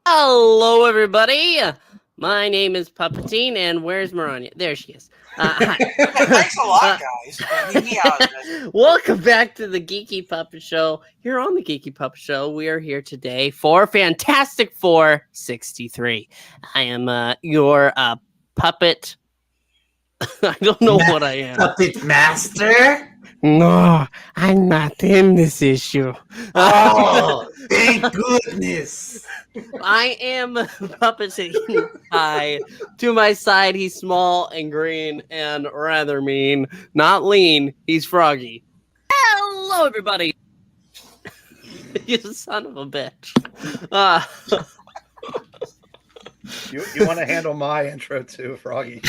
Hello, everybody. My name is Puppetine, and where's Maranya? There she is. Hi. Thanks a lot, guys. Welcome back to the Geeky Puppet Show. Here on the Geeky Puppet Show, we are here today for Fantastic Four 63. I am your puppet. I don't know what I am. Puppet master? No, I'm not in this issue. Oh, thank goodness. I am Puppet sitting high. To my side, he's small and green and rather mean. Not lean, he's froggy. Hello, everybody. You son of a bitch. You want to handle my intro too, Froggy?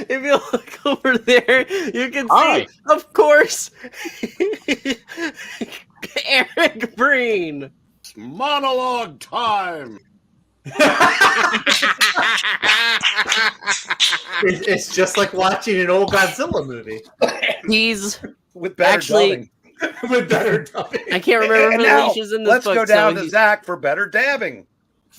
If you look over there, you can see, of course, Eric Breen. Monologue time. It's just like watching an old Godzilla movie. He's with better dubbing. With better dubbing. I can't remember if Alicia's in this let's book. Let's go down to Zach for better dabbing.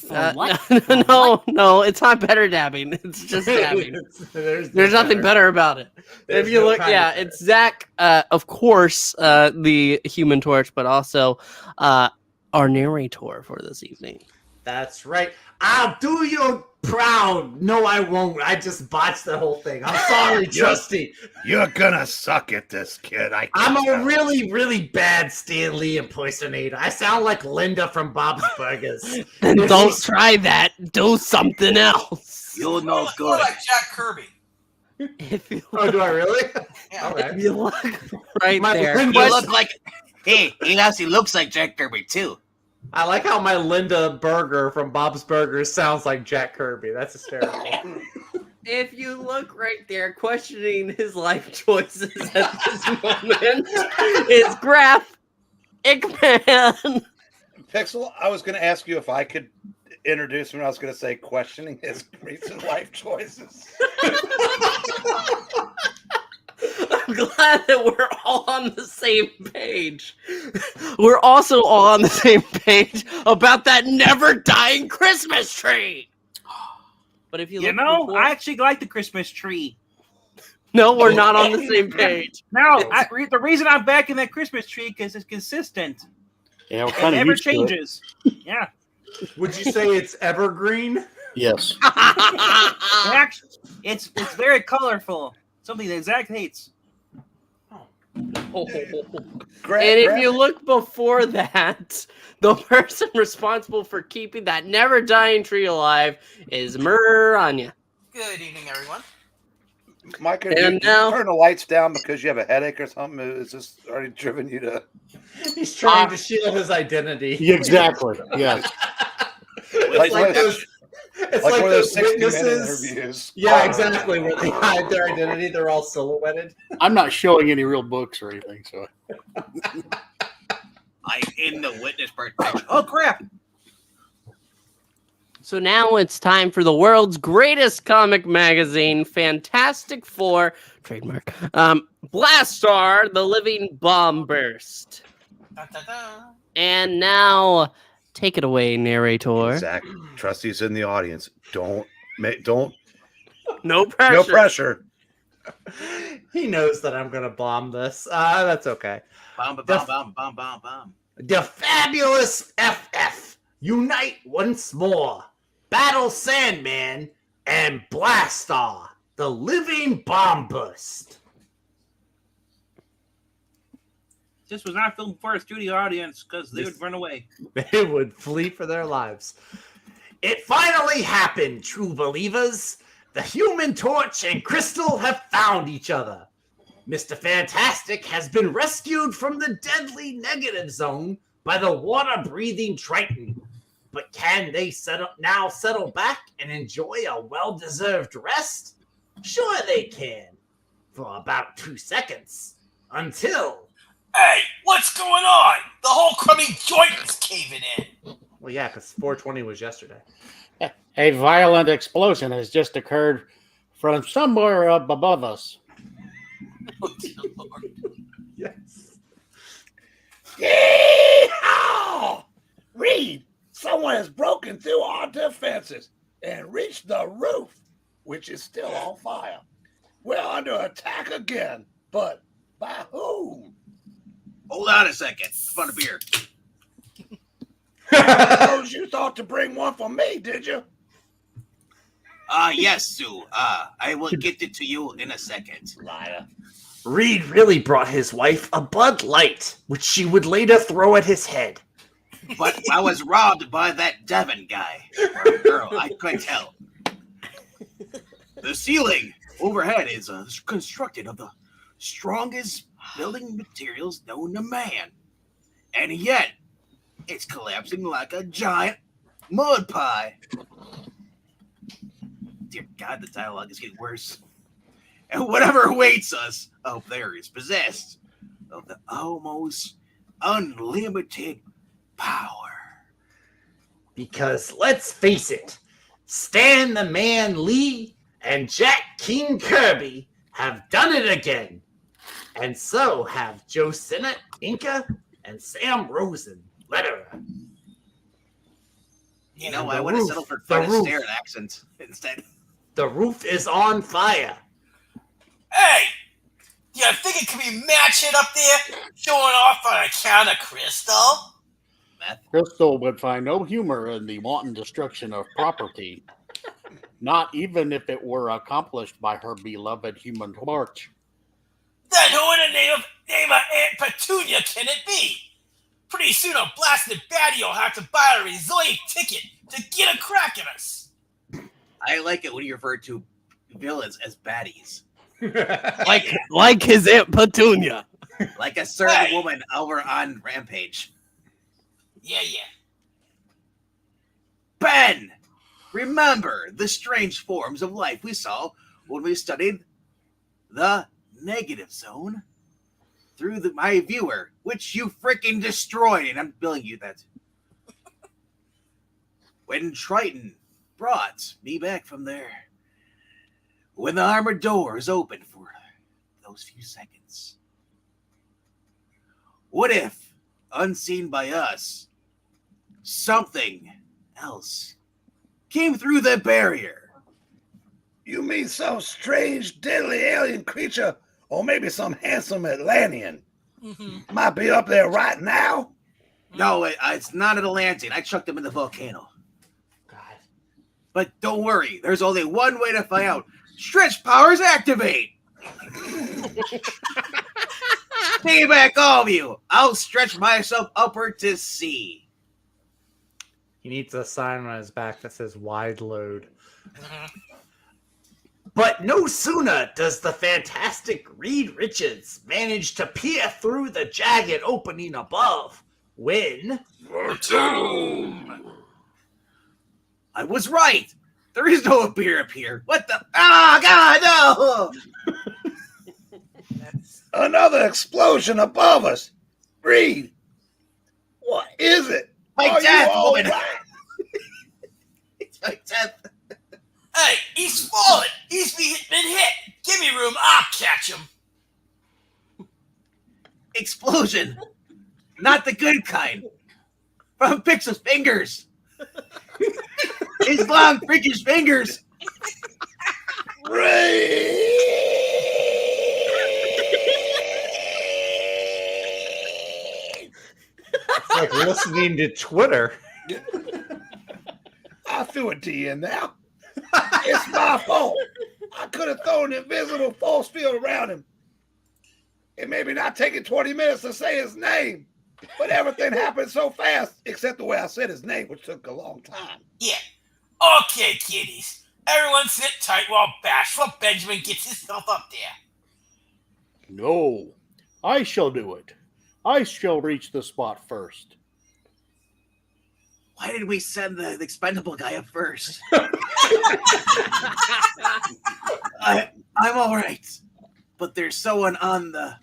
No, it's not better dabbing. It's just dabbing. There's nothing better about it. If you look, it's Zach, of course, the Human Torch, but also our narrator for this evening. That's right. I'll do you proud. No, I won't. I just botched the whole thing. I'm sorry, Trusty. You're gonna suck at this, kid. I'm a really, really bad Stan Lee impersonator. I sound like Linda from Bob's Burgers. Then don't try that. Do something else. You'll know good. More like Jack Kirby. Oh, do I really? Yeah. All right. If you look right there. You look like. Hey, he actually looks like Jack Kirby too. I like how my Linda Burger from Bob's Burgers sounds like Jack Kirby. That's hysterical. If you look right there, questioning his life choices at this moment is Graph Ickman. Pixel, I was going to ask you if I could introduce him. I was going to say questioning his recent life choices. I'm glad that we're all on the same page. We're also all on the same page about that never-dying Christmas tree. But if you look before... I actually like the Christmas tree. No, we're not on the same page. No, the reason I'm backing that Christmas tree because it's consistent. Yeah, it never changes. Yeah. Would you say it's evergreen? Yes. Actually, it's very colorful. Something that Zach hates. If you look before that, the person responsible for keeping that never-dying tree alive is Maranya. Good evening, everyone. Mike, you turn the lights down because you have a headache or something? Is this already driven you to... He's trying to shield his identity. Exactly, yes. It's like one of those 60-minute witnesses. interviews. Yeah, exactly. Where they hide their identity, they're all silhouetted. I'm not showing any real books or anything, so. I'm in the witness protection. Oh, crap. So now it's time for the world's greatest comic magazine, Fantastic Four, trademark, Blastaar, the Living Bomb Burst. Da, da, da. And now... take it away, narrator. Zach, Trusty's in the audience. Don't. No pressure. No pressure. He knows that I'm going to bomb this. That's okay. Bomb. The fabulous FF unite once more. Battle Sandman and Blastaar, the living bomb burst. This was not filmed for a studio audience because they would run away. They would flee for their lives. It finally happened, true believers. The Human Torch and Crystal have found each other. Mr. Fantastic has been rescued from the deadly negative zone by the water-breathing Triton. But can they settle back and enjoy a well-deserved rest? Sure they can. For about 2 seconds. Until... Hey, what's going on? The whole crummy joint is caving in. Well, yeah, because 420 was yesterday. A violent explosion has just occurred from somewhere up above us. Oh, dear Lord. Yes. Yeehaw! Read. has broken through our defenses and reached the roof, which is still on fire. We're under attack again, but by whom? Hold on a second. I found a beer. Suppose you thought to bring one for me, did you? Yes, Sue. I will get it to you in a second. Liar. Reed really brought his wife a Bud Light, which she would later throw at his head. But I was robbed by that Devon guy. Or girl, I couldn't tell. The ceiling overhead is constructed of the strongest building materials known to man. And yet, it's collapsing like a giant mud pie. Dear God, the dialogue is getting worse. And whatever awaits us up there is possessed of the almost unlimited power. Because let's face it, Stan the Man Lee and Jack King Kirby have done it again. And so have Joe Sinnott, Inca, and Sam Rosen, letterer. You know, And I the would have roof, settled for the Fred roof. Astaire accent instead. The roof is on fire. Hey! Do you think it could be matching up there? Showing off on account of Crystal? Crystal would find no humor in the wanton destruction of property, not even if it were accomplished by her beloved Human Torch. Then who in the name of Aunt Petunia can it be? Pretty soon a blasted baddie will have to buy a resilient ticket to get a crack at us. I like it when you refer to villains as baddies. Like his Aunt Petunia. Like a certain woman over on Rampage. Yeah. Ben! Remember the strange forms of life we saw when we studied the negative zone through my viewer, which you freaking destroyed, and I'm billing you that. When Triton brought me back from there, when the armored doors opened for those few seconds. What if, unseen by us, something else came through the barrier? You mean some strange, deadly alien creature, or maybe some handsome Atlantean? Might be up there right now? No, it's not an Atlantean. I chucked him in the volcano. God. But don't worry, there's only one way to find out. Stretch powers activate! Take back, all of you. I'll stretch myself upward to see. He needs a sign on his back that says wide load. But no sooner does the fantastic Reed Richards manage to peer through the jagged opening above when... I was right. There is no beer up here. What the? God, no! Another explosion above us. Reed, what is it? My Are death, you all woman. right? It's my death. Hey, he's fallen. He's been hit. Give me room. I'll catch him. Explosion. Not the good kind. From Pixel's fingers. His long, freakish fingers. It's like listening to Twitter. I threw it to you now. It's my fault. I could have thrown an invisible force field around him. It may be not taking 20 minutes to say his name, but everything happened so fast, except the way I said his name, which took a long time. Yeah. Okay, kiddies. Everyone sit tight while bashful Benjamin gets himself up there. No, I shall do it. I shall reach the spot first. Why did we send the expendable guy up first? I'm all right, but there's someone on the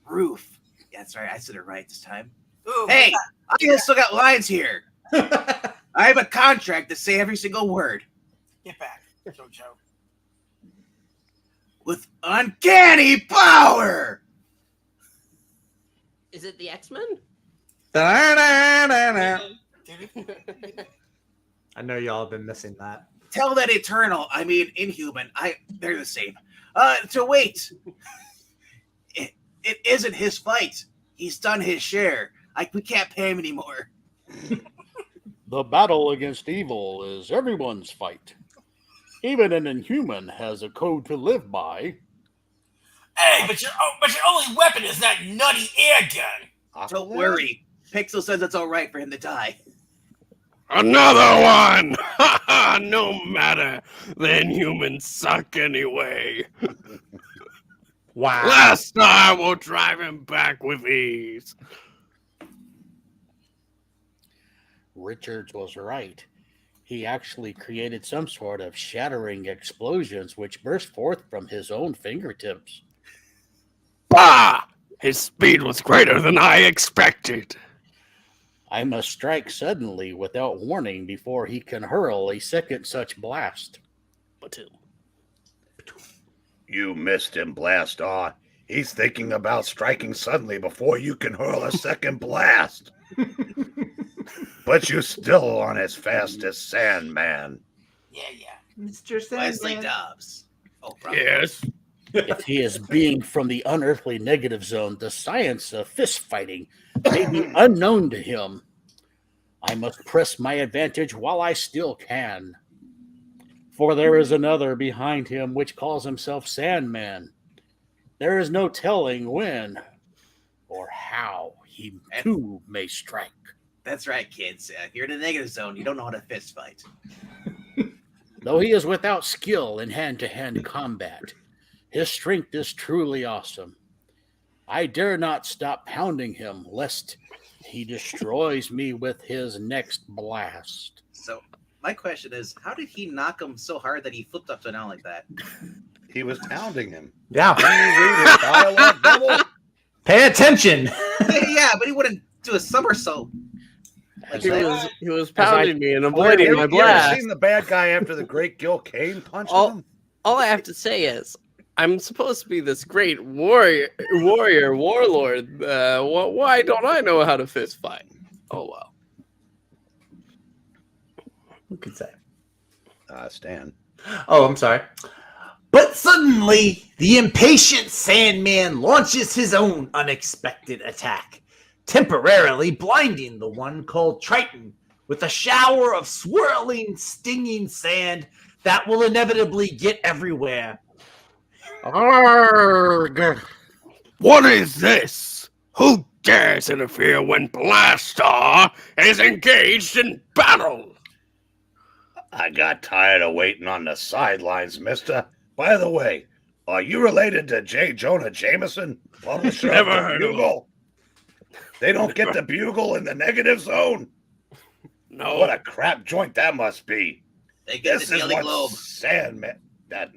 roof. Yeah, that's right. I said it right this time. Ooh, hey, I still got lines here. I have a contract to say every single word. Get back, JoJo. With uncanny power. Is it the X-Men? I know y'all have been missing that. Tell that Inhuman, they're the same. To wait. It isn't his fight. He's done his share. We can't pay him anymore. The battle against evil is everyone's fight. Even an Inhuman has a code to live by. Hey, but your only weapon is that nutty air gun. Don't worry. Pixel says it's all right for him to die. Another one! No matter. The Inhumans suck anyway. Wow. Blastaar will drive him back with ease. Richards was right. He actually created some sort of shattering explosions which burst forth from his own fingertips. Bah! His speed was greater than I expected. I must strike suddenly without warning before he can hurl a second such blast. You missed him, Blastaar. He's thinking about striking suddenly before you can hurl a second blast. But you still aren't as fast as Sandman. Yeah. Mr. Wesley Sandman. Dobbs. Oh, probably. Yes. If he is being from the unearthly negative zone, the science of fist fighting may be unknown to him. I must press my advantage while I still can. For there is another behind him which calls himself Sandman. There is no telling when or how he too may strike. That's right, kids. If you're in a negative zone, you don't know how to fist fight. Though he is without skill in hand-to-hand combat, his strength is truly awesome. I dare not stop pounding him, lest he destroys me with his next blast. So, my question is, how did he knock him so hard that he flipped upside down like that? He was pounding him. Yeah. Can you read his dialogue bubble? Pay attention. Yeah, but he wouldn't do a somersault. Like He that. was pounding me and You avoiding my ever blast. seen the bad guy after the great Gil Kane punched him? All I have to say is, I'm supposed to be this great warlord. Why don't I know how to fist fight? Oh well. Who could say? Stan. Oh, I'm sorry. But suddenly, the impatient Sandman launches his own unexpected attack, temporarily blinding the one called Triton with a shower of swirling, stinging sand that will inevitably get everywhere. Arrgh! What is this? Who dares interfere when Blastaar is engaged in battle? I got tired of waiting on the sidelines, mister. By the way, are you related to J. Jonah Jameson, publisher Never of the heard of him. Bugle? They don't get the Bugle in the negative zone? No. What a crap joint that must be. They get This the is Daily what Globe. Sandman... That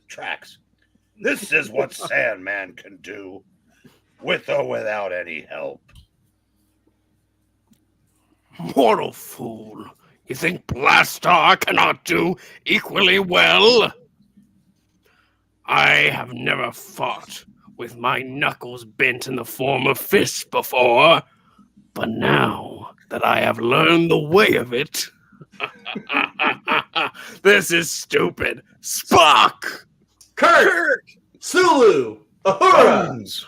tracks. This is what Sandman can do, with or without any help. Mortal fool. You think Blastaar cannot do equally well? I have never fought with my knuckles bent in the form of fists before, but now that I have learned the way of it, this is stupid. Spock! Kirk! Sulu! Ahura! Bones!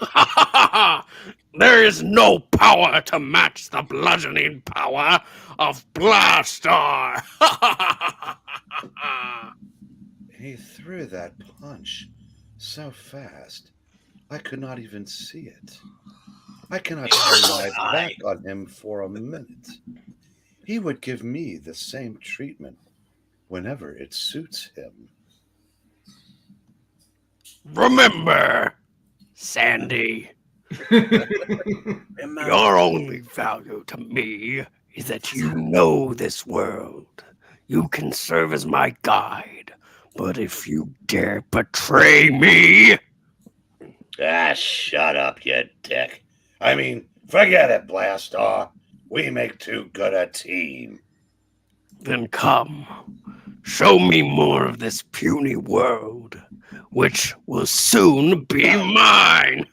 There is no power to match the bludgeoning power of Blastaar. He threw that punch so fast, I could not even see it. I cannot turn my back on him for a minute. He would give me the same treatment whenever it suits him. Remember, Sandy, your only value to me is that you know this world. You can serve as my guide, but if you dare betray me... Ah, shut up, you dick. I mean, forget it, Blastaar. We make too good a team. Then come, show me more of this puny world, which will soon be mine.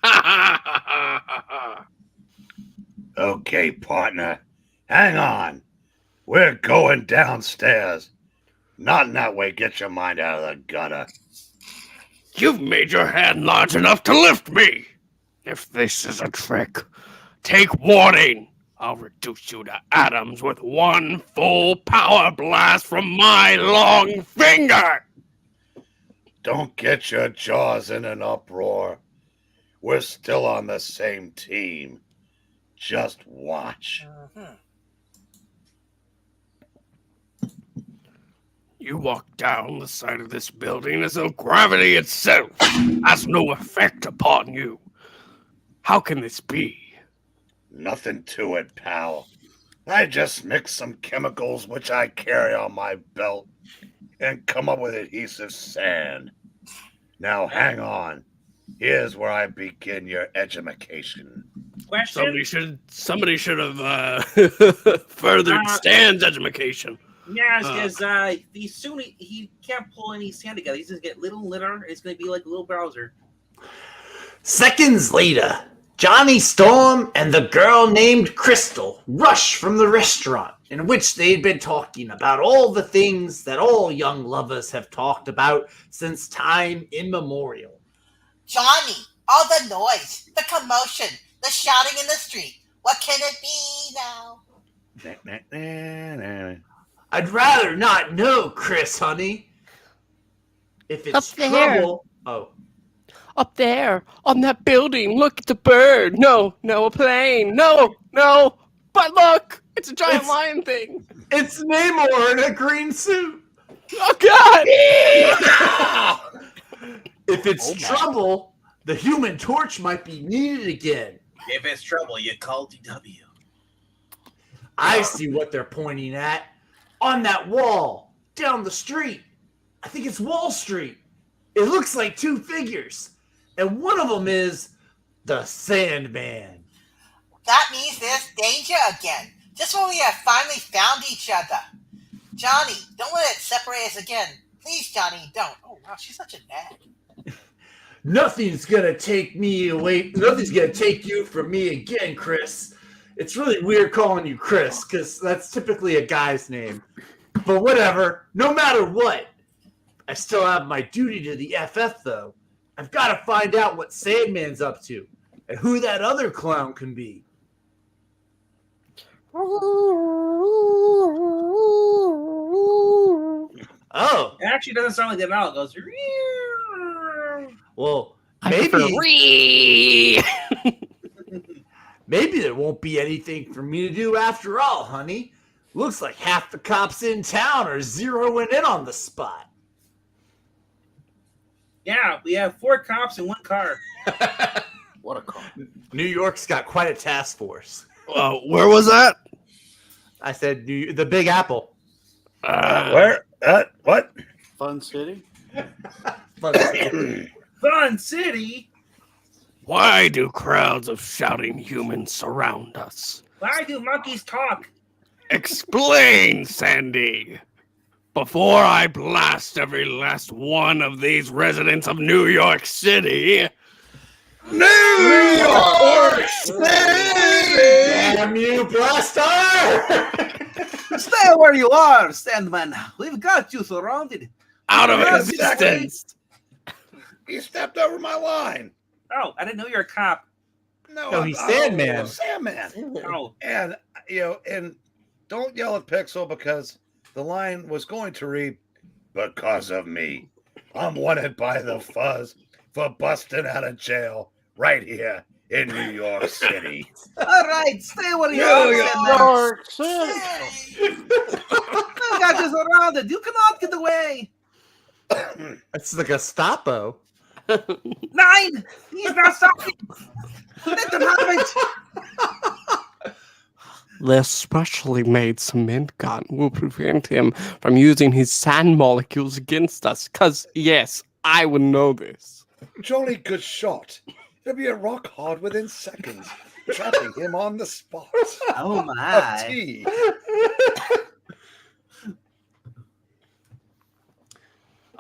Okay, partner. Hang on. We're going downstairs. Not in that way. Get your mind out of the gutter. You've made your hand large enough to lift me. If this is a trick, take warning. I'll reduce you to atoms with one full power blast from my long finger. Don't get your jaws in an uproar. We're still on the same team. Just watch. You walk down the side of this building as though gravity itself has no effect upon you. How can this be? Nothing to it, pal. I just mix some chemicals which I carry on my belt and come up with adhesive sand. Now hang on. Here's where I begin your edumacation. Question? Somebody should have furthered Stan's education. Yeah, because he can't pull any sand together. He's gonna get little litter. It's gonna be like a little browser. Seconds later, Johnny Storm and the girl named Crystal rush from the restaurant in which they'd been talking about all the things that all young lovers have talked about since time immemorial. Johnny, all the noise, the commotion, the shouting in the street. What can it be now? I'd rather not know, Chris, honey. If it's Up there. trouble... Oh. Up there, on that building, look at the bird. No, a plane. No. But look, it's a giant lion thing. It's Namor in a green suit. Oh, God. If it's trouble, the Human Torch might be needed again. If it's trouble, you call DW. I see what they're pointing at. On that wall, down the street. I think it's Wall Street. It looks like two figures. And one of them is the Sandman. That means there's danger again. Just when we have finally found each other. Johnny, don't let it separate us again. Please, Johnny, don't. Oh, wow, she's such a nag. Nothing's gonna take me away. Nothing's gonna take you from me again, Chris. It's really weird calling you Chris, because that's typically a guy's name. But whatever. No matter what. I still have my duty to the FF, though. I've got to find out what Sandman's up to, and who that other clown can be. Oh. It actually doesn't sound like that at all. It goes. Well, Maybe. maybe there won't be anything for me to do after all, honey. Looks like half the cops in town are zeroing in on the spot. Yeah, we have 4 cops in 1 car. What a car. New York's got quite a task force. Where was that? I said the Big Apple. Where? What? Fun City? Fun City? Why do crowds of shouting humans surround us? Why do monkeys talk? Explain, Sandy. Before I blast every last one of these residents of New York City. New York City! Damn you, Blastaar! Stay where you are, Sandman. We've got you surrounded. Out of Yes, existence. He stepped over my line. Oh, I didn't know you were a cop. No, he's Sandman. Sandman. Oh, And, and don't yell at Pixel because the line was going to read, because of me. I'm wanted by the fuzz for busting out of jail right here in New York City. All right, stay where you are, Sandman. York City. We got you surrounded. You cannot get away. It's the Gestapo. 9! He's not stopping! Let them have it! The specially made cement gun will prevent him from using his sand molecules against us. Because, yes, I would know this. Jolly good shot. It'll be a rock hard within seconds, trapping him on the spot. Oh Of my. tea.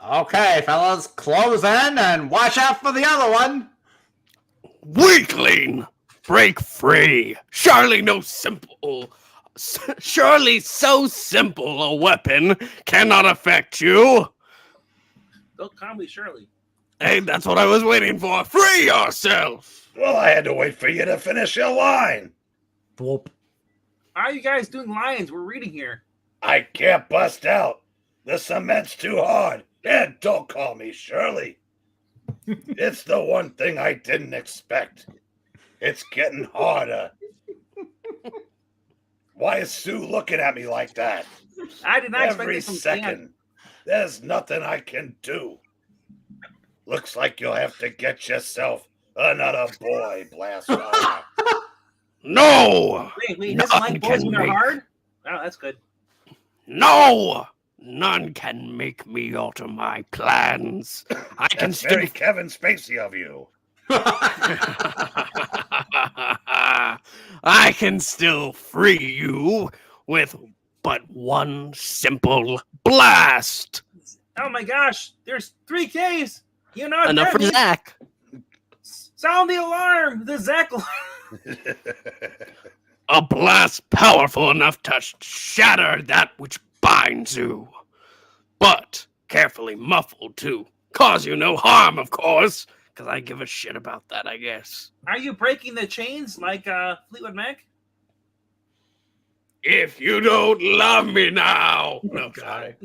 Okay, fellas, close in and watch out for the other one. Weakling! break free. Surely so simple a weapon cannot affect you. Don't call me Shirley. Hey, that's what I was waiting for. Free yourself. Well, I had to wait for you to finish your line. Whoop. Why are you guys doing lines? We're reading here. I can't bust out. The cement's too hard. And don't call me Shirley. It's the one thing I didn't expect. It's getting harder. Why is Sue looking at me like that? I did not expect Every this from second. Dan. There's nothing I can do. Looks like you'll have to get yourself another boy, Blastaar. No. Wait, he doesn't like boys when they're hard? Oh, that's good. No. None can make me alter my plans. I can That's still very Kevin Spacey of you. I can still free you with but one simple blast. Oh my gosh, there's 3 Ks. You know Enough for Zach. Sound the alarm. The Zach alarm. A blast powerful enough to shatter that which binds you, but carefully muffled to cause you no harm, of course, because I give a shit about that, I guess. Are you breaking the chains like Fleetwood Mac? If you don't love me now. No, sorry.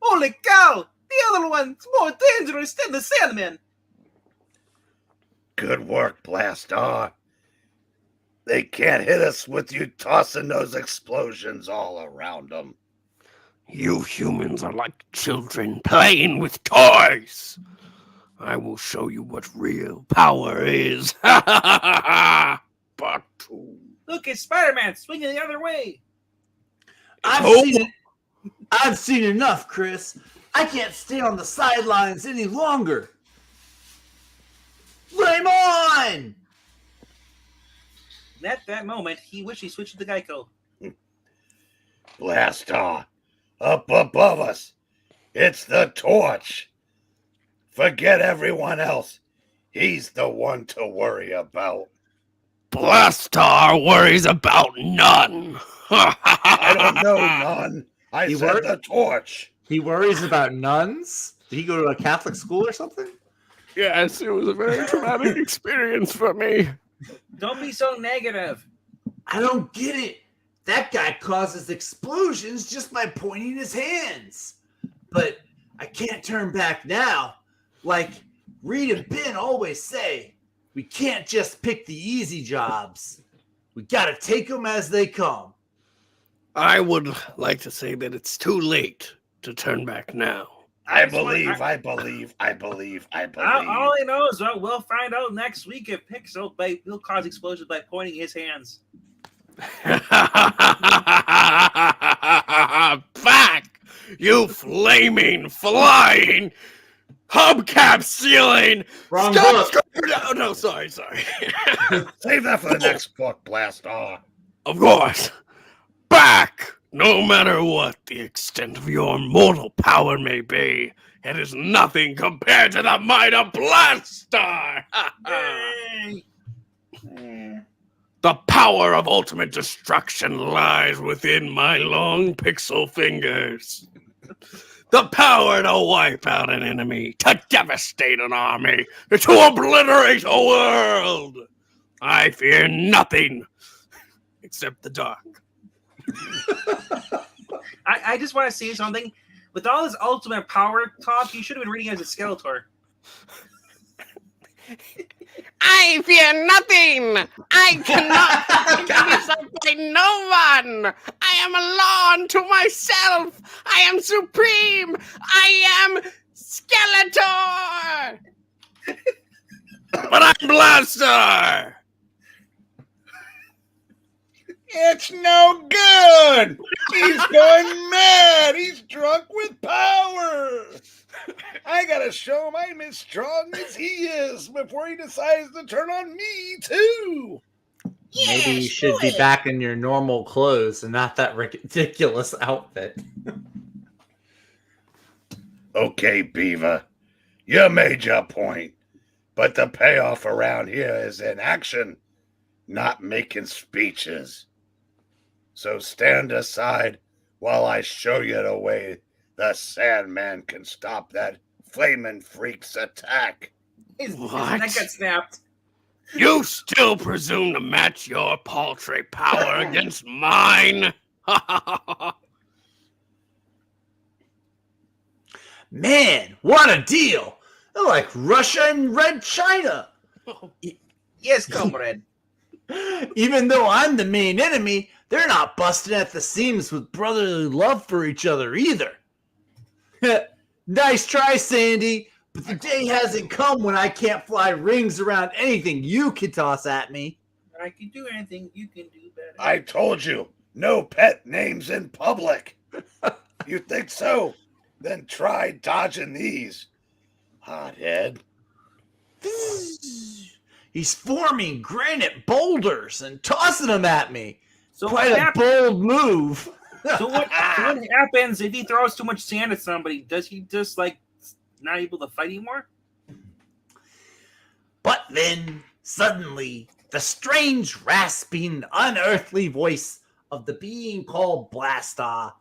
Holy cow! The other one's more dangerous than the Sandman. Good work, Blastaar. They can't hit us with you tossing those explosions all around them. You humans are like children playing with toys. I will show you what real power is. Part 2. Look, it's Spider-Man swinging the other way. I've seen enough, Chris. I can't stay on the sidelines any longer. Flame on! At that moment, he wished he switched to Geico. Blastaar, up above us. It's the Torch. Forget everyone else. He's the one to worry about. Blastaar worries about none. I don't know none. I said the Torch. He worries about nuns? Did he go to a Catholic school or something? Yes, it was a very traumatic experience for me. Don't be so negative. I don't get it. That guy causes explosions just by pointing his hands. But I can't turn back now. Like Reed and Ben always say, we can't just pick the easy jobs. We got to take them as they come. I would like to say that it's too late to turn back now. I believe. All I know is we'll find out next week if Pixel will cause explosions by pointing his hands. Back, you flaming, flying, hubcap ceiling. Wrong book. No, sorry. Save that for the next book, Blastaar. Of course. Back, no matter what the extent of your mortal power may be, it is nothing compared to the might of Blastaar. The power of ultimate destruction lies within my long pixel fingers. The power to wipe out an enemy, to devastate an army, to obliterate a world. I fear nothing except the dark. I just want to say something. With all this ultimate power talk, you should have been reading as a Skeletor. I fear nothing. I cannot be stopped by no one. I am a law unto myself. I am supreme. I am Skeletor. But I'm Blastaar. It's no good. He's going mad. He's drunk with power. I gotta show him I'm as strong as he is before he decides to turn on me too. Maybe you should be back in your normal clothes and not that ridiculous outfit. Okay, Beaver, you made your point. But the payoff around here is in action, not making speeches. So stand aside while I show you the way the Sandman can stop that flaming freak's attack. His What? neck got snapped. You still presume to match your paltry power against mine? Man, what a deal! They're like Russia and Red China. Yes, comrade. Even though I'm the main enemy, they're not busting at the seams with brotherly love for each other either. Nice try, Sandy, but the day hasn't come when I can't fly rings around anything you can toss at me. I can do anything, you can do better. I told you, no pet names in public. You think so? Then try dodging these, hothead. He's forming granite boulders and tossing them at me. So Quite a bold move. So what happens if he throws too much sand at somebody? Does he just like not able to fight anymore? But then, suddenly, the strange, rasping, unearthly voice of the being called Blastaar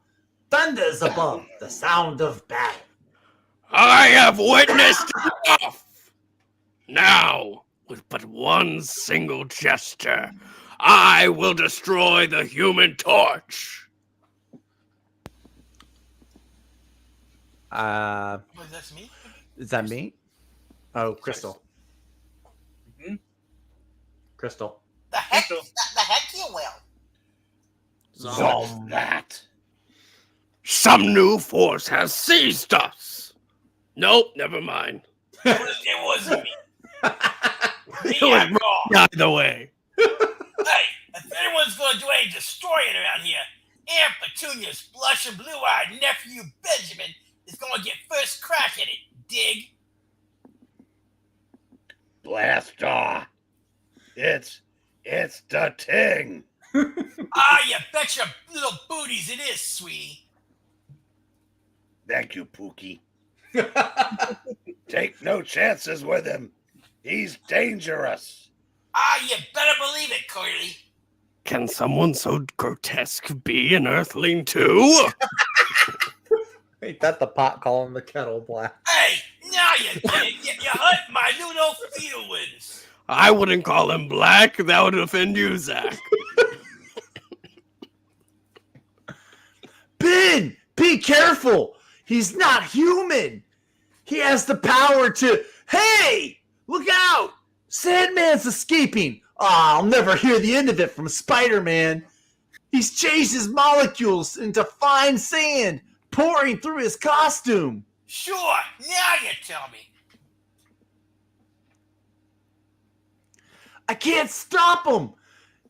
thunders above the sound of battle. I have witnessed enough! Now, with but one single gesture, I will destroy the Human Torch! Wait, that's me? Is that me? Oh, Crystal. Mm-hmm. Crystal. The heck you will. Solve that. Some new force has seized us! Nope, never mind. It wasn't me. It was wrong either way. Hey, if anyone's going to do any destroying around here, Aunt Petunia's blush and blue-eyed nephew Benjamin is going to get first crack at it. Dig? Blastaar. It's the ting. Ah, you bet your little booties it is, sweetie. Thank you, Pookie. Take no chances with him. He's dangerous. Ah, you better believe it, Kirby. Can someone so grotesque be an Earthling too? Ain't that the pot calling the kettle black? Hey, now you did. You hurt my little feelings. I wouldn't call him black. That would offend you, Zach. Ben, be careful. He's not human. He has the power to... Hey, look out. Sandman's escaping. I'll never hear the end of it from Spider-Man. He's changed his molecules into fine sand, pouring through his costume. Sure, now you tell me. I can't stop him.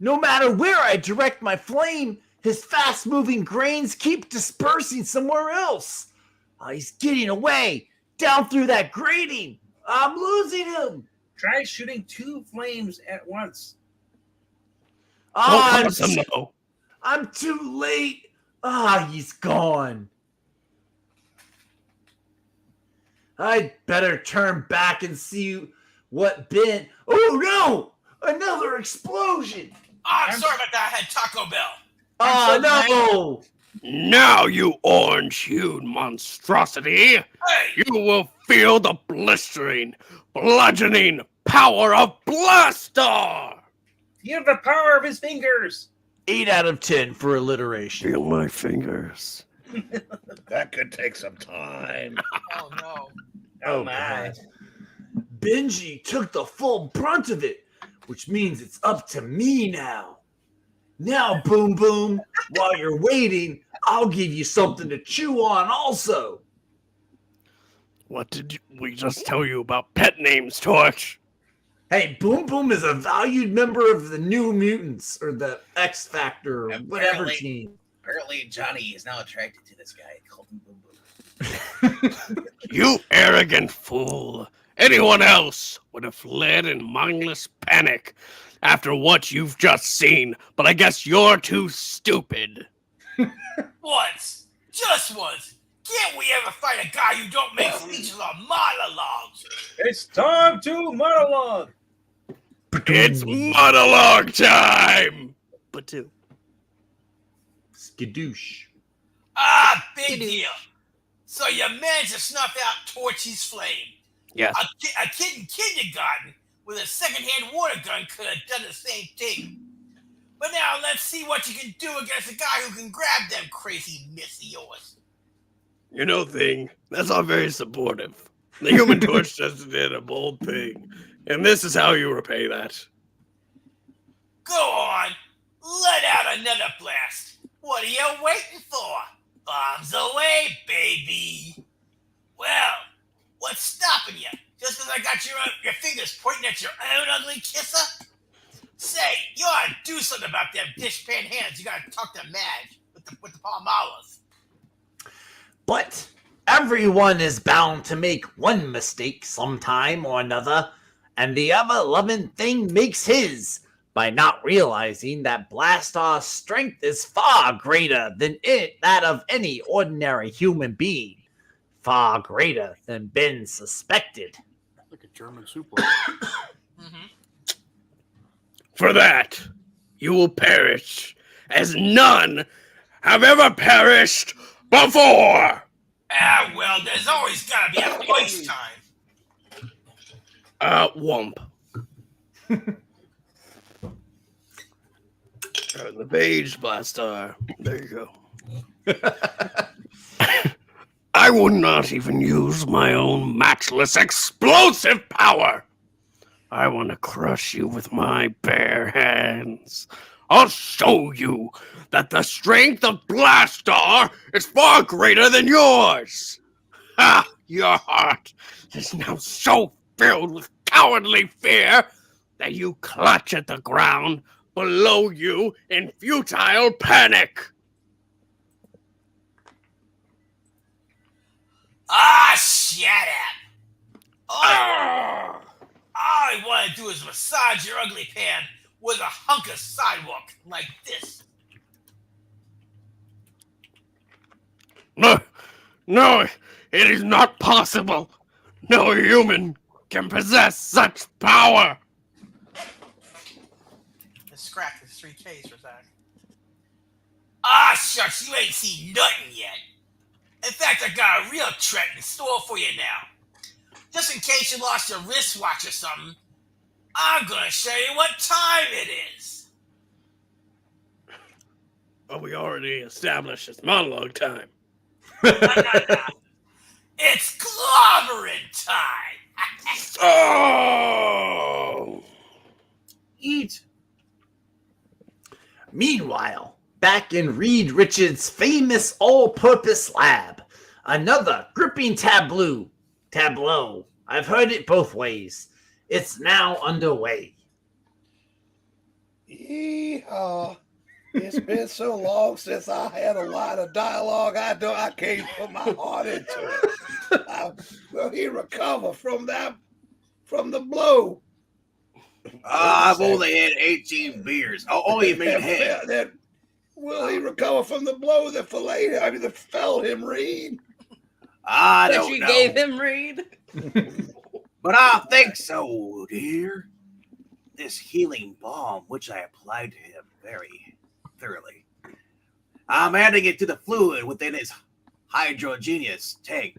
No matter where I direct my flame, his fast-moving grains keep dispersing somewhere else. He's getting away, down through that grating. I'm losing him. Try shooting two flames at once. I'm No. too late. He's gone. I'd better turn back and see what Ben... Oh, no! Another explosion! Oh, I'm sorry about that. I had Taco Bell. Oh, no! Now, you orange-hued monstrosity, you will feel the blistering, bludgeoning power of Blastaar! You have the power of his fingers. 8 out of 10 for alliteration. Feel my fingers. That could take some time. Oh no. Oh my. God. Benji took the full brunt of it, which means it's up to me now. Now, Boom Boom, while you're waiting, I'll give you something to chew on also. What did we just tell you about pet names, Torch? Hey, Boom Boom is a valued member of the New Mutants, or the X Factor, or whatever Apparently- team. Apparently, Johnny is now attracted to this guy called him Boom Boom. You arrogant fool. Anyone else would have fled in mindless panic after what you've just seen, but I guess you're too stupid. Once. Just once. Can't we ever find a guy who don't make speeches or monologues? It's time to monologue. It's monologue time! But two. Skadoosh. Ah, big deal. So you managed to snuff out Torchy's flame. Yes. A kid in kindergarten with a secondhand water gun could have done the same thing. But now let's see what you can do against a guy who can grab them crazy mitts of yours. You know, Thing, that's all very supportive. The Human Torch just did a bold thing, and this is how you repay that. Go on, let out another blast. What are you waiting for? Bombs away, baby. Well, what's stopping you? Just because I got your fingers pointing at your own ugly kisser? Say, you ought to do something about them dishpan hands. You gotta talk to Madge with the Palmalas. But everyone is bound to make one mistake sometime or another, and the ever-loving Thing makes his by not realizing that Blastaar's strength is far greater than that of any ordinary human being, far greater than Ben suspected. Like a German super. For that, you will perish as none have ever perished before. Ah, well, there's always gotta be a waste time. Wump. The page, Blastaar. There you go. I would not even use my own matchless explosive power. I want to crush you with my bare hands. I'll show you that the strength of Blastaar is far greater than yours. Ha! Your heart is now so filled with cowardly fear that you clutch at the ground below you in futile panic. Ah, shut up. All I want to do is massage your ugly pan with a hunk of sidewalk like this. No, it is not possible. No human can possess such power. The scratch is 3Ks for Zach. Ah, shucks, you ain't seen nothing yet. In fact, I got a real treat in store for you now. Just in case you lost your wristwatch or something, I'm gonna show you what time it is. But we already established it's monologue time. It's clobbering time. Oh! Eat. Meanwhile, back in Reed Richards' famous all-purpose lab, another gripping tableau. I've heard it both ways. It's now underway. Yeehaw. It's been so long since I had a line of dialogue. I can't put my heart into it. Will he recover from the blow? I've only had 18 beers. Oh, you mean head. Will he recover from the blow that that felled him, Reed? I That don't you know. gave him, Reed? But I think so, dear. This healing balm, which I applied to him very thoroughly. I'm adding it to the fluid within his hydrogenous tank.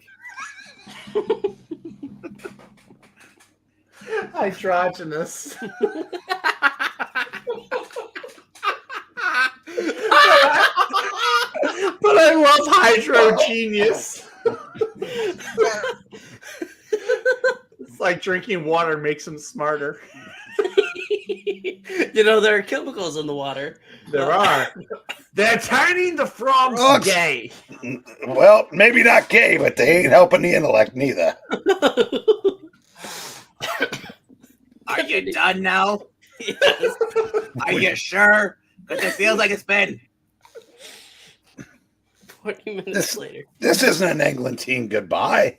Hydrogenous. But I love Hydro Genius. It's like drinking water makes him smarter. You know, there are chemicals in the water. There are. They're turning the frogs Frogs. gay. Well, maybe not gay, but they ain't helping the intellect neither. Are you done now? Are you sure? Because it feels like it's been 20 minutes later. This isn't an Eglantine goodbye.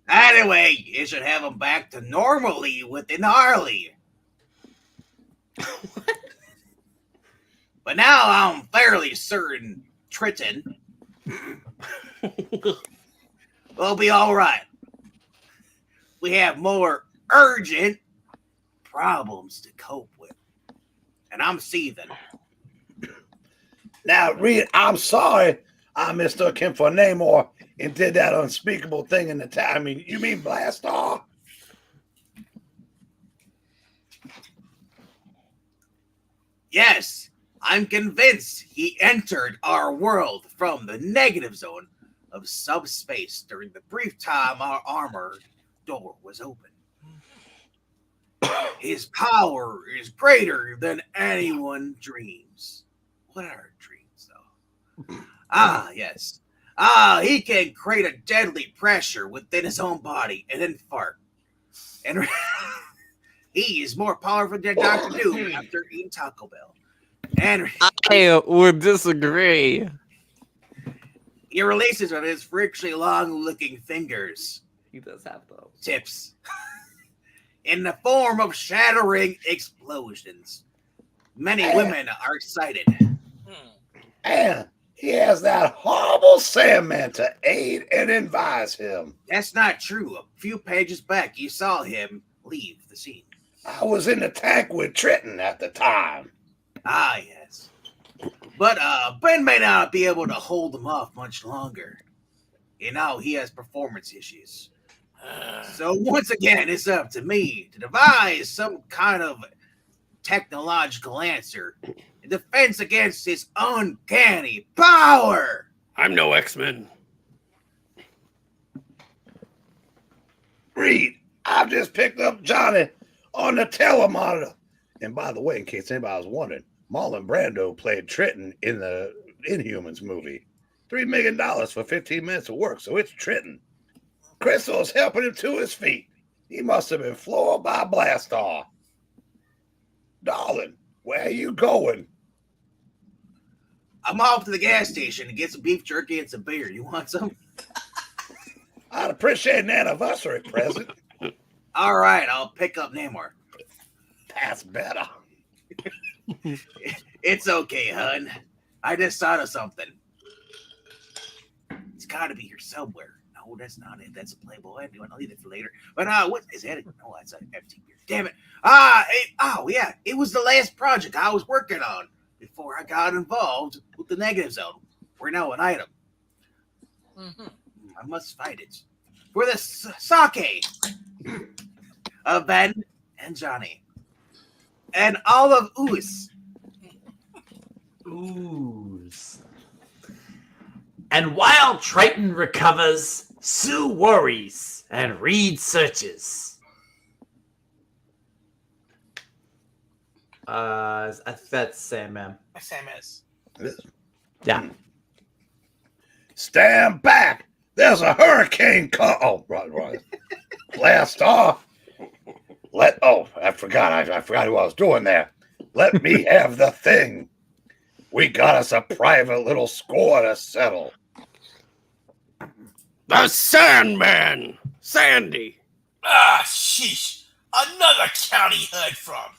Anyway, you should have him back to normally within Harley. But now I'm fairly certain Triton We'll be all right. We have more urgent problems to cope with. And I'm seething. Now, Reed, I'm sorry I mistook him for Namor and did that unspeakable thing in the town. I mean, you mean Blastaar? Yes, I'm convinced he entered our world from the negative zone of subspace during the brief time our armored door was open. His power is greater than anyone dreams. What are dreams, though? Yes. He can create a deadly pressure within his own body and then fart. And he is more powerful than Dr. Doom after eating Taco Bell. And I would disagree. he releases with his freakishly long-looking fingers. He does have those. Tips. In the form of shattering explosions. Many women are excited. And he has that horrible Sandman to aid and advise him. That's not true. A few pages back, you saw him leave the scene. I was in the tank with Trenton at the time. Yes. But Ben may not be able to hold him off much longer. You know, he has performance issues. So once again, it's up to me to devise some kind of technological answer in defense against his uncanny power. I'm no X-Men. Reed, I've just picked up Johnny on the telemonitor. And by the way, in case anybody was wondering, Marlon Brando played Trenton in the Inhumans movie. $3 million for 15 minutes of work, so it's Trenton. Crystal's helping him to his feet. He must have been floored by Blastaar. Darling, where are you going? I'm off to the gas station to get some beef jerky and some beer. You want some? I'd appreciate an anniversary present. All right, I'll pick up Namor. That's better. It's okay, hun. I just thought of something. It's got to be here somewhere. No, that's not it. That's a Playboy. I'll leave it for later. But what is that? No, that's an empty beer. Damn it. Yeah. It was the last project I was working on before I got involved with the negative zone. We're now an item. Mm-hmm. I must find it. For the sake of Ben and Johnny. And all of Ooze. Ooze. And while Triton recovers, Sue worries and Reed searches. That's Sandman. Sam is. Yeah. Stand back. There's a hurricane Oh, right. Blastaar. I forgot who I was doing there. Let me have the thing. We got us a private little score to settle. The Sandman! Sandy! Ah, sheesh. Another county heard from.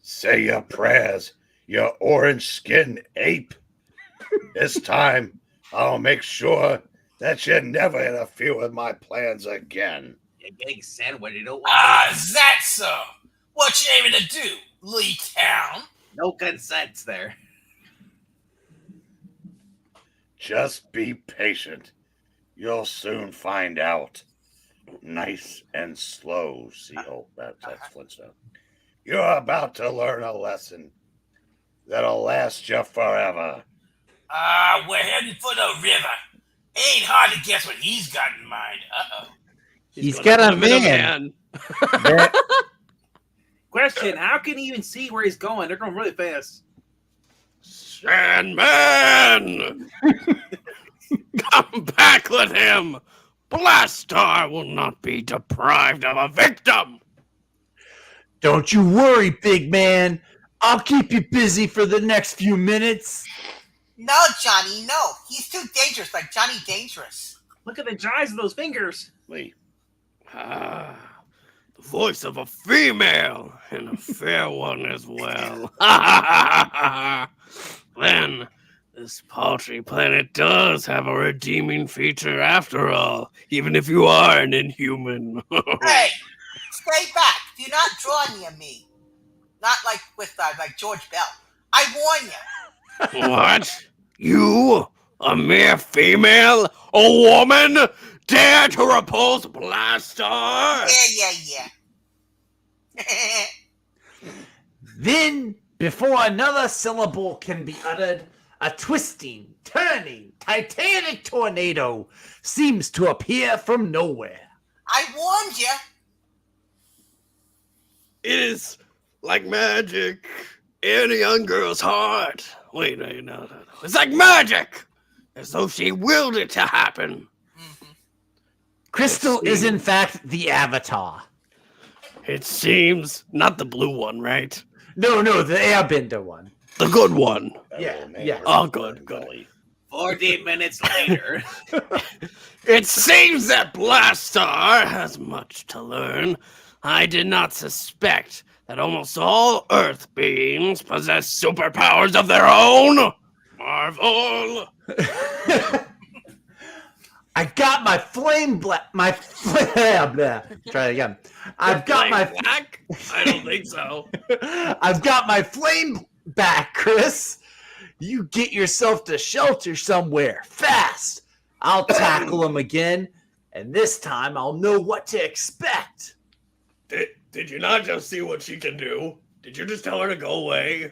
Say your prayers, you orange-skinned ape. This time, I'll make sure that you never interfere with my plans again. You're getting sandwich. You don't want Is that so? What you aiming to do? Leave town? no consents there. Just be patient. You'll soon find out. Nice and slow, Seal. That's Flintstone. You're about to learn a lesson that'll last you forever. We're heading for the river. Ain't hard to guess what he's got in mind. Uh-oh. He's got a Live in man. Question: how can he even see where he's going? They're going really fast. Sandman! Come back with him! Blastaar will not be deprived of a victim! Don't you worry, big man. I'll keep you busy for the next few minutes. No, Johnny, no. He's too dangerous, like Johnny Dangerous. Look at the size of those fingers. Lee. The voice of a female, and a fair one as well. Then, this paltry planet does have a redeeming feature after all, even if you are an inhuman. Hey, stay back. Do not draw near me. Not like with like George Bell. I warn you. What? You, a mere female, a woman, dare to repulse Blastaar? Yeah. Then, before another syllable can be uttered, a twisting, turning, titanic tornado seems to appear from nowhere. I warned you. It is like magic in a young girl's heart. Wait, no. It's like magic, as though she willed it to happen. Crystal is in fact the Avatar. It seems not the blue one, right? No, the Airbender one. The good one. Yeah. Oh, good. 40 minutes later. It seems that Blastaar has much to learn. I did not suspect that almost all Earth beings possess superpowers of their own. Marvel. I got my flame black. Try it again. I've got my black. I don't think so. I've got my flame back, Chris. You get yourself to shelter somewhere fast. I'll tackle him again, and this time I'll know what to expect. Did you not just see what she can do? Did you just tell her to go away?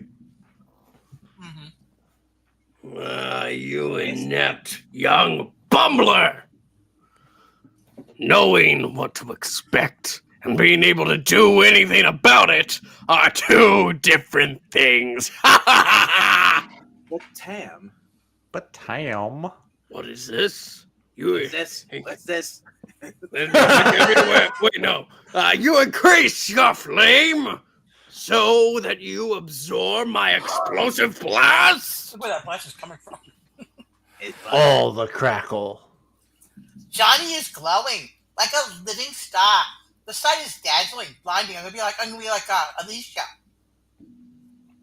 You inept young bumbler! Knowing what to expect and being able to do anything about it are two different things. But Tam. What is this? What's this? Wait, no. You increase your flame so that you absorb my explosive blast? Where that blast is coming from. All the crackle. Johnny is glowing like a living star. The sight is dazzling, blinding. I'm gonna be like Alicia.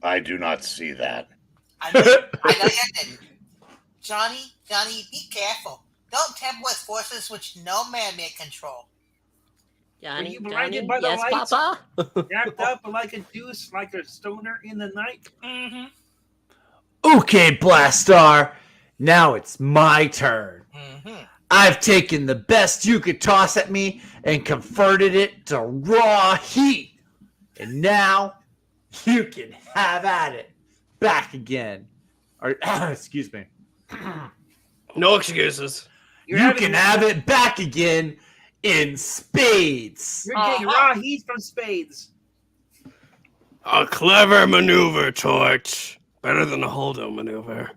I do not see that. I know you didn't. Johnny, be careful. Don't tamper with forces which no man may control. Johnny, you blinded by the yes, lights? Papa? Wrapped up like a deuce, like a stoner in the night. Okay, Blastaar. Now it's my turn. I've taken the best you could toss at me and converted it to raw heat. And now you can have at it. Back again. Or, excuse me. No excuses. You can have it back again in spades. You're getting raw heat from spades. A clever maneuver, Torch. Better than a hold-on maneuver.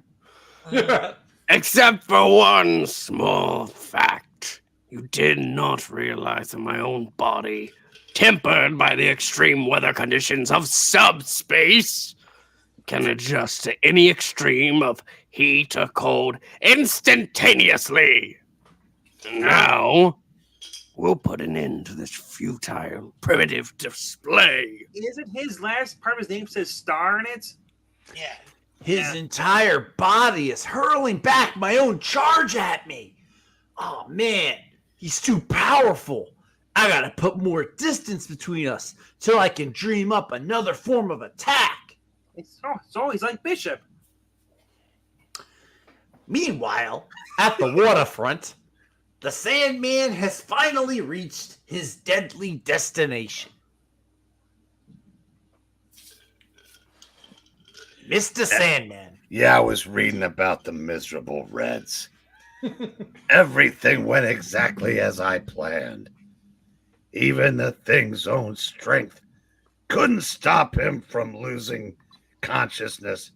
Except for one small fact. You did not realize that my own body, tempered by the extreme weather conditions of subspace, can adjust to any extreme of heat or cold instantaneously. Now, we'll put an end to this futile, primitive display. Isn't his last part of his name says star in it? Yeah. His entire body is hurling back my own charge at me. Oh, man. He's too powerful. I gotta put more distance between us till I can dream up another form of attack. It's always like Bishop. Meanwhile, at the waterfront, the Sandman has finally reached his deadly destination. Mr. Sandman. Yeah, I was reading about the miserable Reds. Everything went exactly as I planned. Even the thing's own strength couldn't stop him from losing consciousness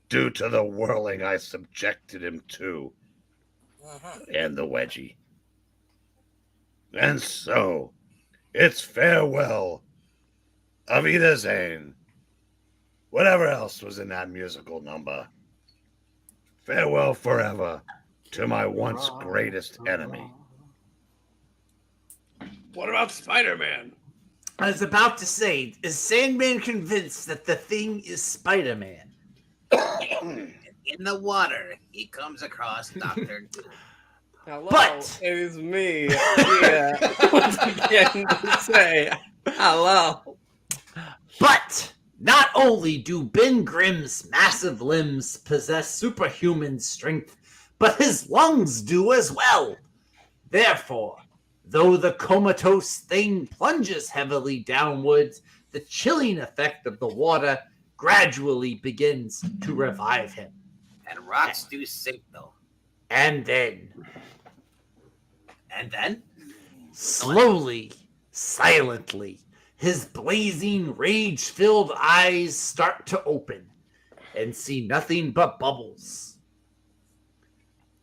due to the whirling I subjected him to. And the wedgie. And so, it's farewell, Auf Wiedersehen, whatever else was in that musical number. Farewell forever to my once greatest enemy. What about Spider-Man? I was about to say, is Sandman convinced that the thing is Spider-Man? In the water, he comes across Dr. Doom. Hello, But- it is me. Yeah, once again to say hello. But not only do Ben Grimm's massive limbs possess superhuman strength, but his lungs do as well. Therefore, though the comatose thing plunges heavily downwards, the chilling effect of the water gradually begins to revive him. And rocks do sink, though. And then, And then? slowly, silently, his blazing, rage-filled eyes start to open and see nothing but bubbles.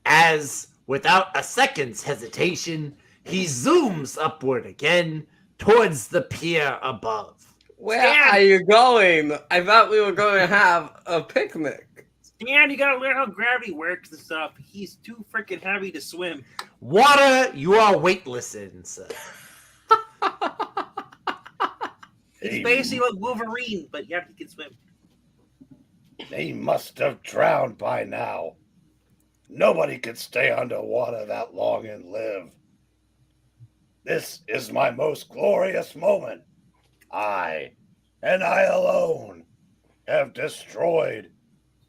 As, without a second's hesitation, he zooms upward again towards the pier above. Where are you going? I thought we were going to have a picnic. Stan, you gotta learn how gravity works and stuff. He's too freaking heavy to swim. Water, you are weightless in, sir. He's basically like Wolverine, but yeah, he can swim. They must have drowned by now. Nobody could stay underwater that long and live. This is my most glorious moment. I, and I alone, have destroyed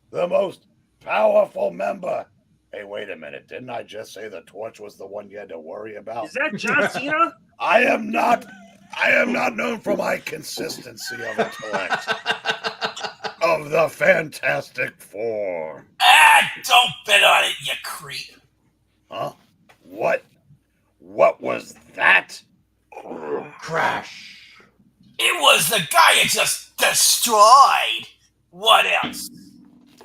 the most powerful member. Hey, wait a minute. Didn't I just say the torch was the one you had to worry about? Is that John Cena? I am not known for my consistency of intellect. Of the Fantastic Four. Don't bet on it, you creep. Huh? What? What was that? Crash. It was the guy you just destroyed. What else?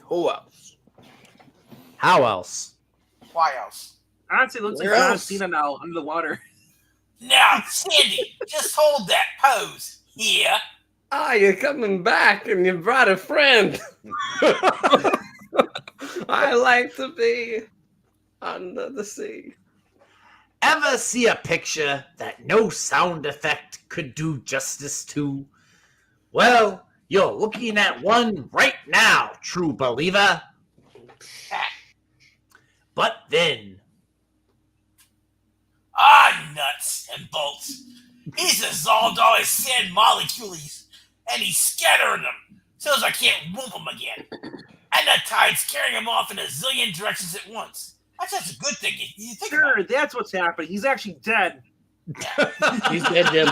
Who else? How else? Why else? Honestly, it looks like Where John else? Cena now under the water. Now, Sandy, just hold that pose. Here. Ah, you're coming back and you brought a friend. I like to be under the sea. Ever see a picture that no sound effect could do justice to? Well, you're looking at one right now, true believer. But then, Nuts and bolts. He's dissolved all his sand molecules, and he's scattering them so as I can't whoop him again. And the tide's carrying him off in a zillion directions at once. That's just a good thing. You think about Sure, that's what's happening. He's actually dead. He's dead, Jim.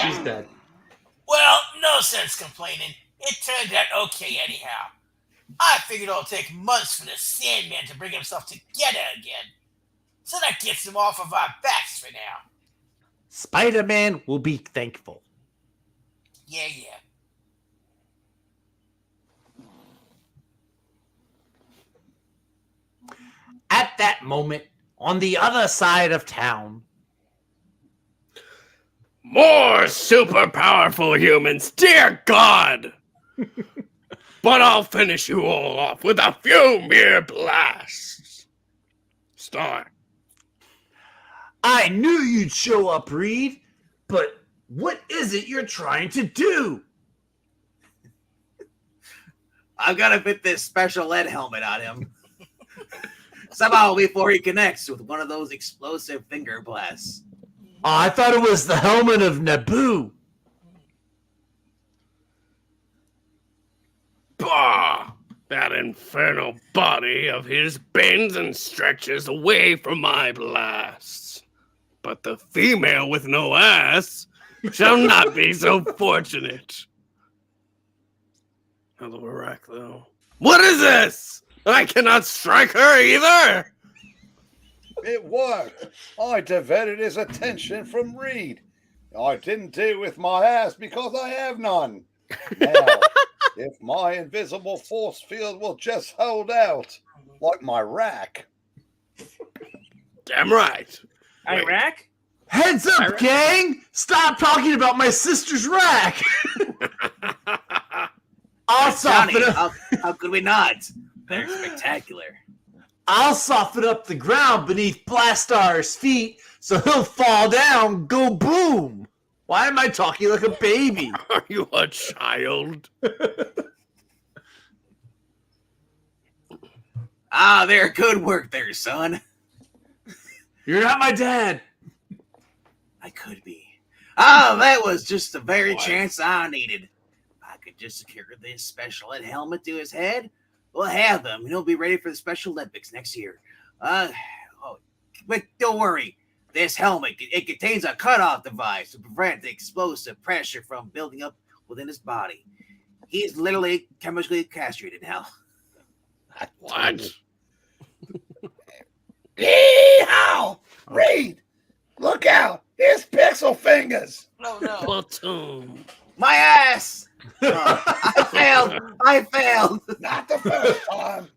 He's dead. Well, no sense complaining. It turned out okay anyhow. I figured it'll take months for the Sandman to bring himself together again. So that gets him off of our backs for now. Spider-Man will be thankful. Yeah. At that moment, on the other side of town, More super powerful humans, dear God! But I'll finish you all off with a few mere blasts. Start. I knew you'd show up, Reed, but what is it you're trying to do? I've got to fit this special ed helmet on him. Somehow before he connects with one of those explosive finger blasts. Oh, I thought it was the helmet of Naboo. Bah! That infernal body of his bends and stretches away from my blasts. But the female with no ass shall not be so fortunate. Hello, Iraq, though. What is this? I cannot strike her either! It worked. I diverted his attention from Reed. I didn't do it with my ass because I have none. Now, if my invisible force field will just hold out, like my rack. Damn right. Wait. Iraq? Heads up, gang! Stop talking about my sister's rack! I'll Johnny, soften up. how could we not? They're spectacular. I'll soften up the ground beneath Blastaar's feet so he'll fall down, go boom. Why am I talking like a baby? Are you a child? There. Good work there, son. You're not my dad. I could be. That was just the very chance I needed. If I could just secure this special ed helmet to his head, we'll have him, and he'll be ready for the Special Olympics next year. But don't worry. This helmet, it contains a cutoff device to prevent the explosive pressure from building up within his body. He's literally chemically castrated now. What? Yeehaw! Reed, look out! It's Pixel Fingers. No, no. Platoon. My ass! I failed! Not the first time.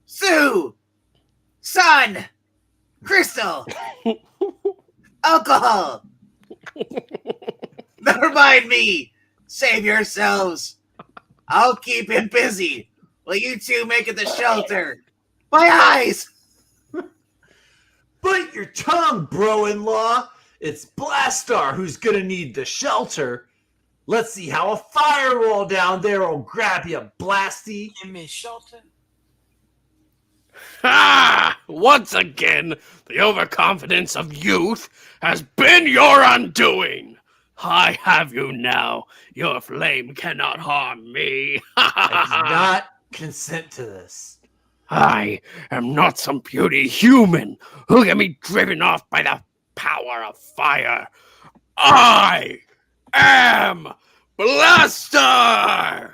Sue! Son! Crystal! Alcohol! Never mind me! Save yourselves! I'll keep him busy while you two make it to shelter. My eyes! Bite your tongue, bro-in-law. It's Blastaar who's gonna need the shelter. Let's see how a firewall down there will grab you, Blasty. Give me shelter. Ah! Once again, the overconfidence of youth has been your undoing. I have you now. Your flame cannot harm me. I do not consent to this. I am not some puny human who can be driven off by the power of fire. I am Blastaar!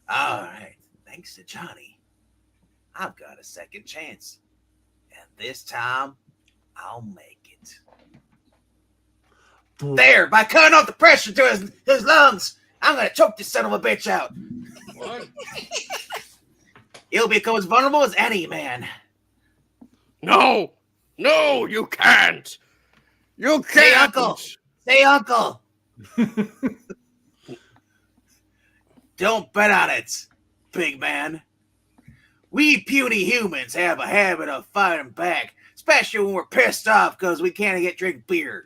All right, thanks to Johnny, I've got a second chance. And this time, I'll make it. There, by cutting off the pressure to his lungs, I'm going to choke this son of a bitch out. What? He'll become as vulnerable as any man. No, you can't. You can't. Say, Uncle. Say, Uncle. Don't bet on it, big man. We puny humans have a habit of fighting back, especially when we're pissed off because we can't drink beer.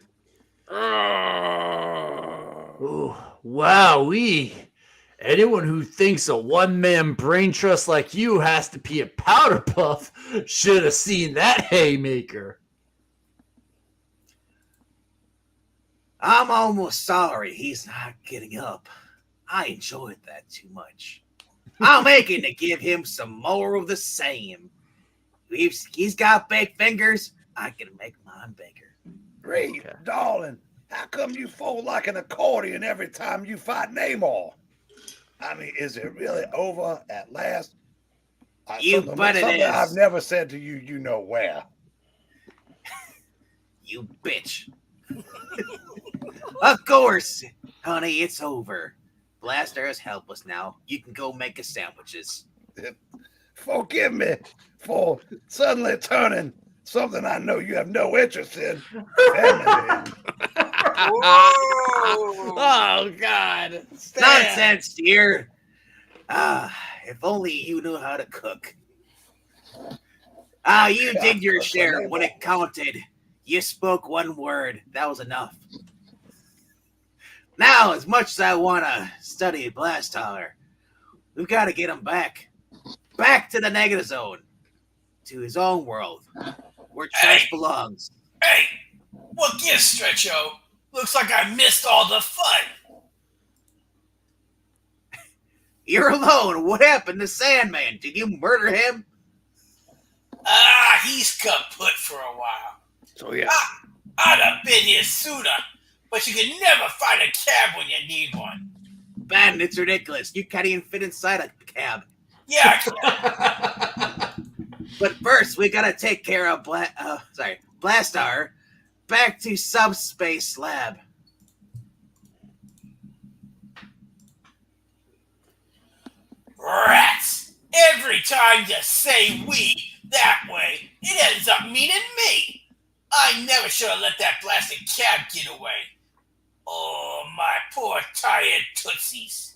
Ooh, wowee. Anyone who thinks a one-man brain trust like you has to be a powder puff should have seen that haymaker. I'm almost sorry he's not getting up. I enjoyed that too much. I'm making to give him some more of the same. If he's got big fingers, I can make mine bigger. Reed, darling, how come you fold like an accordion every time you fight Namor? I mean, is it really over at last? You bet it something is. I've never said to you, you know where. You bitch. Of course, honey, it's over. Blastaar has helped us now. You can go make us sandwiches. Forgive me for suddenly turning something I know you have no interest in. Feminine. Oh, God. Nonsense, dear. If only you knew how to cook. You did your share when it counted. You spoke one word. That was enough. Now, as much as I want to study Blastaar, we've got to get him back. Back to the negative zone. To his own world. Where trash belongs. Hey, what gives, Stretcho? Looks like I missed all the fun. You're alone. What happened to Sandman? Did you murder him? He's kaput for a while. So, yeah. I'd have been here sooner, but you can never find a cab when you need one. Ben, it's ridiculous. You can't even fit inside a cab. Yeah, I can. But first, we gotta take care of Blastaar. Back to subspace lab. Rats! Every time you say we that way, it ends up meaning me. I never should have let that blasted cab get away. Oh, my poor tired tootsies.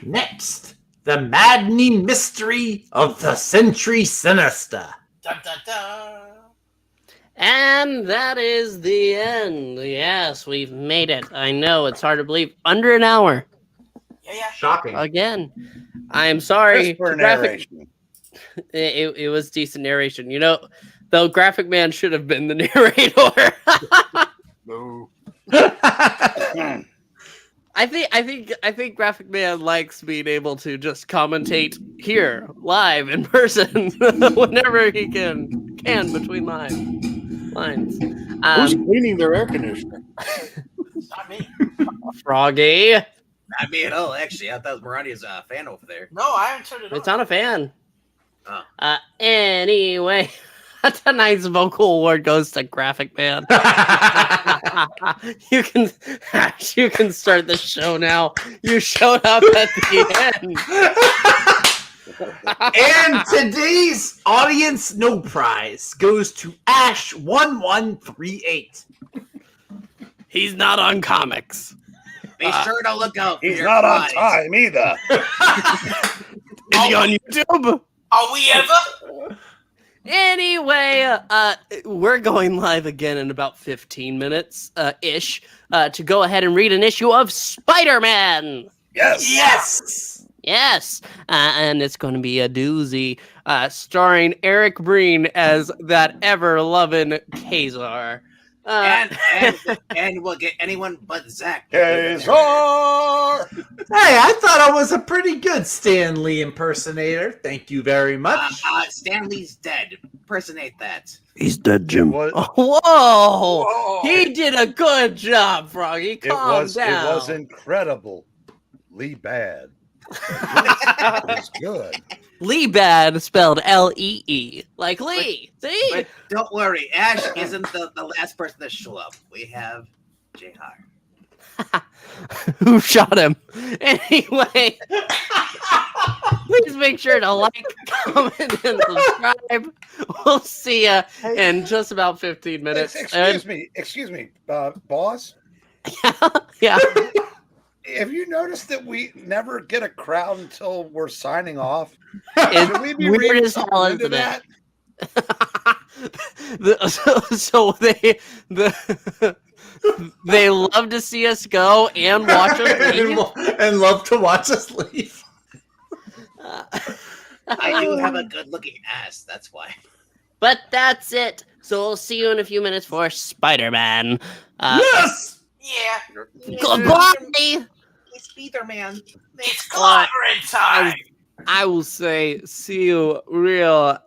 Next, the maddening mystery of the Century Sinister. Dun, dun, dun. And that is the end. Yes, we've made it. I know, it's hard to believe. Under an hour. Yeah. Shocking. Again. I am sorry. Crisper Graphic, narration. it was decent narration. You know, though Graphic Man should have been the narrator. No. I think Graphic Man likes being able to just commentate here, live, in person, whenever he can between lines. Who's cleaning their air conditioner? Not me. Froggy. Not me at all, actually. I thought Maranya's a fan over there. No, I haven't turned it on. It's not a fan. Oh. Anyway, tonight's vocal award goes to Graphic Man. You can start the show now. You showed up at the end. And today's audience no prize goes to Ash1138. He's not on comics. Be sure to look out for He's your not on prize. time either. Is he on YouTube? Are we ever? Anyway, we're going live again in about 15 minutes ish to go ahead and read an issue of Spider-Man. Yes. Yes, and it's going to be a doozy, starring Eric Breen as that ever-loving Kazar. And we'll get anyone but Zach. Kazar! Hey, I thought I was a pretty good Stan Lee impersonator. Thank you very much. Stanley's dead. Impersonate that. He's dead, Jim. What? Whoa! He did a good job, Froggy. Calm down. It was incredible. Lee Bad. It was good. Lee Bad spelled Lee, like Lee. See? But don't worry, Ash isn't the last person to show up. We have Jihar. Who shot him? Anyway, please make sure to like, comment, and subscribe. We'll see ya in just about 15 minutes. Excuse me, boss. Yeah. Have you noticed that we never get a crowd until we're signing off? It's Should we be weird reading as hell, something isn't into it? that? So they love to see us go and watch us leave. And love to watch us leave. I do have a good-looking ass. That's why. But that's it. So we'll see you in a few minutes for Spider-Man. Yes! Yeah. Goodbye. It's Spider-Man. It's clobbering time. I will say, see you real